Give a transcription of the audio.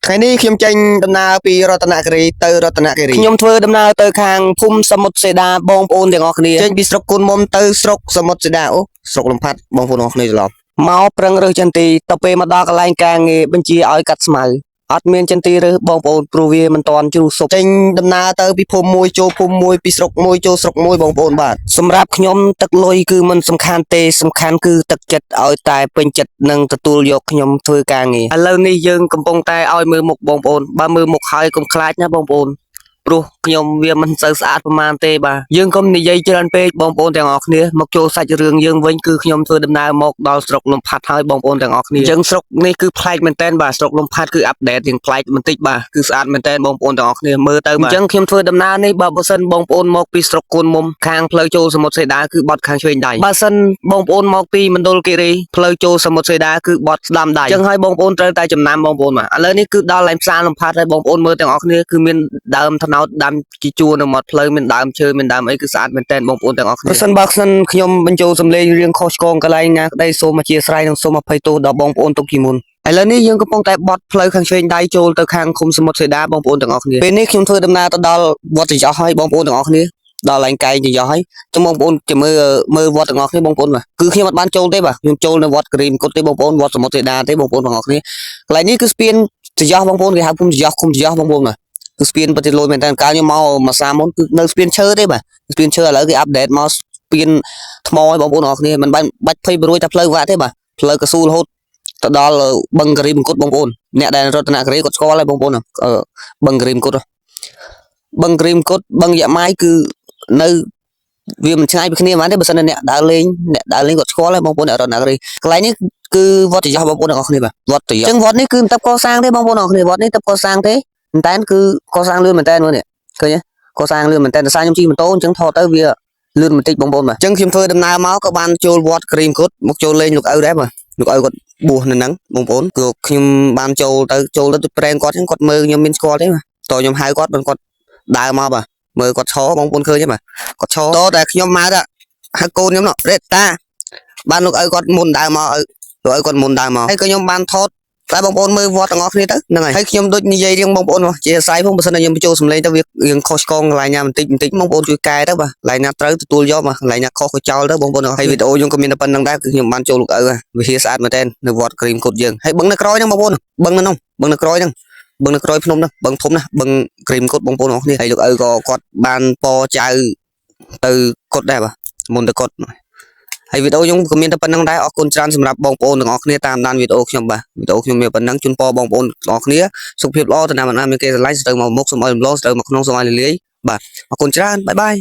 ថ្ងៃនេះខ្ញុំចេញដំណើរពីរតនគិរីទៅរតនគិរីខ្ញុំធ្វើដំណើរទៅខាងភូមិសមុទ្រសេដាបងប្អូនទាំងអស់គ្នាចេញពីស្រុកគុនមុំទៅស្រុកសមុទ្រសេដាអូស្រុកលំផាត់បងប្អូនទាំងអស់គ្នាច្រឡំមកប្រឹងរើសចន្ទីទៅពេលមកដល់កន្លែងការងារបញ្ជាឲ្យកាត់ស្មៅអត់មានចន្ទីរើសបងប្អូនព្រោះវាមិនតាន់ជ្រុះសុបចេញដំណើរទៅពីភូមិមួយចូលភូមិមួយពីស្រុកមួយចូលស្រុកមួយបងប្អូនបាទសម្រាប់ខ្ញុំទឹកលុយគឺមិនសំខាន់ទេសំខាន់គឺទឹកចិត្តឲ្យតែពេញចិត្តនិងទទួលយកខ្ញុំធ្វើការងារឥឡូវនេះយើងកំពុងតែឲ្យមើលមុខបងប្អូនបើមើលមុខហើយកុំខ្លាចណាបងប្អូនព្រោះខ្ញុំវាមិនសូវស្អាតប្រហែលទេបាទយើងកុំនិយាយច្រើនពេកបងប្អូនទាំងអស់គ្នាមកចូលសាច់រឿងយើងវិញគឺខ្ញុំធ្វើដំណើរមកដល់ស្រុកលំផាត់ហើយបងប្អូនទាំងអស់គ្នាអញ្ចឹងស្រុកនេះគឺប្លែកមែនតើបាទស្រុកលំផាត់គឺអាប់ដេតយ៉ាងប្លែកបន្តិចបាទគឺស្អាតមែនតើបងប្អូនទាំងអស់គ្នាមើលទៅបាទអញ្ចឹងខ្ញុំធ្វើដំណើរនេះបើសិនបងប្អូនមកពីស្រុកកូនមុំខាងផ្លូវចូលសមុទ្រសេដាគឺបត់ខាងឆ្វេងដៃបើសិនបងប្អូនមកពីមណ្ឌលគិរីផ្លូវចូលសមុទ្រសេដាគឺបត់ស្ដាំដៃអញ្ចឹងហើយបងប្អូនត្រូវតែចំណាំបងប្អូនបាទឥឡូវនេះគឺដល់ឡែងផ្សារលំផាត់ហើយបងប្អូនមើលទាំងអស់គ្នាគឺមានដើមថ្នោតដាំជួរនៅមាត់ផ្លូវមានដើមឈើមានដើមអីគឺស្អាតមែនតើបងប្អូនទាំងអស់គ្នាប្រសិនបើខ្ញុំបញ្ចូលសំឡេងរៀងខុសឆ្គងកន្លែងណាក្ដីសូមអធិស្ឋាននិងសូមអភ័យទោសដល់បងប្អូនទុកជាមុនឥឡូវនេះយើងកំពុងតែបត់ផ្លូវខាងឆ្វេងដៃចូលទៅខាងឃុំសមុទ្រសេដាបងប្អូនទាំងអស់គ្នាពេលនេះខ្ញុំធ្វើដំណើរទៅដល់វត្តចញ្ចោះហើយបងប្អូនទាំងអស់គ្នាដល់ឡែងកែងចញ្ចោះហើយចឹងបងប្អូនចាំមើលវត្តទាំងអស់គ្នាបងប្អូនបាទគឺខ្ញុំអត់បានចូលទេបាទខ្ញុំចូលនៅវត្តគិរីមកុដទេបងប្អូនវត្តសមុទ្រសេដាទេបងប្អូនទាំងអស់គ្នាកន្លែងនេះគឺស្ពានចញ្ចោះបងប្អូនគេហៅភូមិចញ្ចោះឃុំចញ្ចោះបងប្អូនបាទគឺស្ពានប្រទេសលុយមែនតើកាលខ្ញុំមកសាមុនគឺនៅស្ពានឈើទេបាទស្ពានឈើឥឡូវគេអាប់ដេតមកស្ពានថ្មឲ្យបងប្អូនទាំងអស់គ្នាមិនបាច់ភ័យព្រួយតែផ្លូវវ៉ាក់ទេបាទផ្លូវកស៊ូរហូតទៅដល់បឹងគិរីមង្គតបងប្អូនអ្នកដែលរតនគិរីគាត់ស្គាល់ហើយបងប្អូនបឹងគិរីមង្គតបឹងគិរីមង្គតបឹងយ៉ាម៉ាយគឺនៅវាមិនឆ្ងាយពីគ្នាហ្មងទេបើសិនអ្នកដើរលេងគាត់ស្គាល់ហើយបងប្អូនអ្នករតនគិរីកន្លែងនេះគឺវត្តចញ្ចោះបងប្អូនទាំងអស់គ្នាបាទវត្តចញ្ចោះអញ្ចឹងវត្តនេះគឺមិនតាប់កសាងទេបងប្អូនទាំងអស់គ្នាវត្តនេះតាប់កសាងទេមែនតើគឺកសាងលឿនមែនតើមើលនេះឃើញទេកសាងលឿនមែនតើដោយសារខ្ញុំជិះម៉ូតូអញ្ចឹងថតទៅវាលឿនបន្តិចបងប្អូនបាទអញ្ចឹងខ្ញុំធ្វើដំណើរមកក៏បានចូលវត្តគិរីមង្គតមកចូលលេងលោកឪដែរបាទលោកឪគាត់បួសនៅហ្នឹងបងប្អូនគឺខ្ញុំបានចូលទៅប្រេងគាត់អញ្ចឹងគាត់មើលខ្ញុំមានស្គាល់ទេបាទតើខ្ញុំហៅគាត់មិនគាត់ដើរមកបាទមើលគាត់ឈរបងប្អូនឃើញទេបាទគាត់ឈរតតែខ្ញុំមកទៅហៅកូនខ្ញុំណោះរេតាបានលោកឪគាត់មុនដើរមកលោកឪគាត់មុនដើរមកហើយក៏ខ្ញុំបានថតតែបងប្អូនមើលវត្តទាំងអស់គ្នាទៅហ្នឹងហើយខ្ញុំដូចនិយាយរៀងបងប្អូនជាអាស្រ័យផងបើសិនតែខ្ញុំបញ្ចូលសំឡេងទៅវារៀងខុសឆ្គងកន្លែងណាបន្តិចបងប្អូនជួយកែទៅបាទកន្លែងណាត្រូវទទួលយកបាទកន្លែងណាខុសក៏ចោលទៅបងប្អូនហើយវីដេអូខ្ញុំក៏មានតែប៉ុណ្្នឹងដែរគឺខ្ញុំបានចូលលោកឪវិហារស្អាតមែនតើនៅវត្តគិរីមង្គតយើងហើយបឹងនៅក្រោយហ្នឹងបងប្អូនបឹងនៅនោះបឹងនៅក្រោយហ្នឹងបឹងនៅក្រោយភ្នំហ្នឹងបឹងធំណាស់បឹងគិរីមង្គតបងប្អូនទាំងអស់គ្នាហើយលោកឪក៏គាត់បានពរចៅទៅកុដដែរបាទមុនទៅកុដហើយវីដេអូខ្ញុំក៏មានតែប៉ុណ្្នឹងដែរអរគុណច្រើនសម្រាប់បងប្អូនទាំងអស់គ្នាតាមដានវីដេអូខ្ញុំបាទវីដេអូខ្ញុំមានប៉ុណ្្នឹងជូនពរបងប្អូនទាំងអស់គ្នាសុខភាពល្អតំណាងមានគេស្រឡាញ់ស្ទើរមកមុខសូមឲ្យរំលងស្ទើរមកក្នុងសូមឲ្យលាយបាទអរគុណច្រើនបាយបាយ